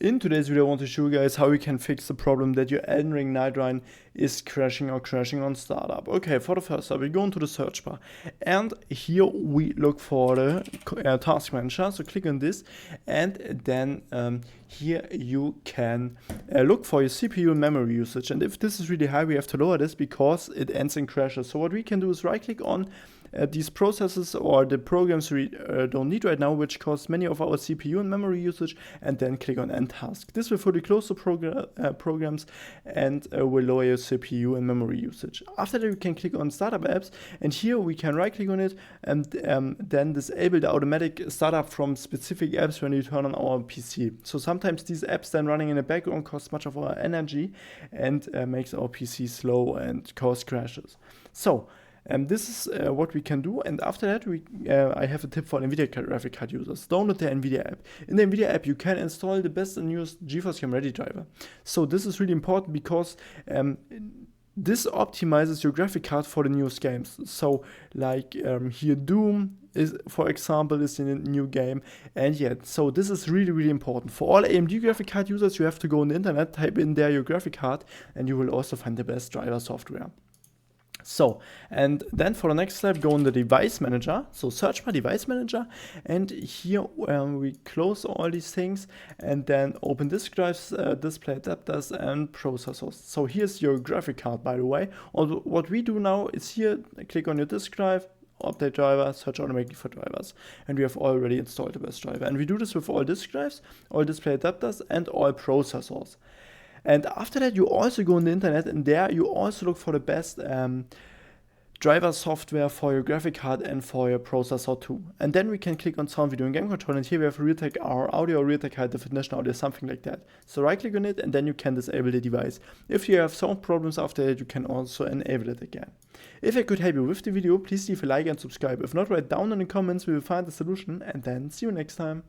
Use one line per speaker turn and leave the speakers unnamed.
In today's video, I want to show you guys how you can fix the problem that your Elden Ring Nightreign is crashing on startup. Okay, for the first step, we go into the search bar, and here we look for the task manager. So click on this, and then here you can look for your CPU and memory usage. And if this is really high, we have to lower this because it ends in crashes. So what we can do is right click on these processes or the programs we don't need right now, which cause many of our CPU and memory usage, and then click on End Task. This will fully close the programs and will lower your CPU and memory usage. After that, we can click on Startup Apps, and here we can right click on it and then disable the automatic startup from specific apps when you turn on our PC. So sometimes these apps then running in the background cost much of our energy and makes our PC slow and cause crashes. So this is what we can do, and after that I have a tip for NVIDIA graphic card users. Download the NVIDIA app. In the NVIDIA app you can install the best and newest GeForce Game Ready driver. So this is really important because this optimizes your graphic card for the newest games. So like here Doom is, for example, is in a new game, and yet so this is really important. For all AMD graphic card users, you have to go on the internet, type in there your graphic card, and you will also find the best driver software. So, and then for the next step, go on the device manager. So search my device manager, and here we close all these things and then open disk drives, display adapters and processors. So here's your graphic card, by the way. What we do now is here, click on your disk drive, update driver, search automatically for drivers, and we have already installed the best driver. And we do this with all disk drives, all display adapters and all processors. And after that, you also go on the internet, and there you also look for the best driver software for your graphic card and for your processor too. And then we can click on sound, video and game control, and here we have Realtek our audio, Realtek high definition audio, something like that. So right click on it, and then you can disable the device. If you have sound problems after that, you can also enable it again. If I could help you with the video, please leave a like and subscribe. If not, write down in the comments, we will find the solution, and then see you next time.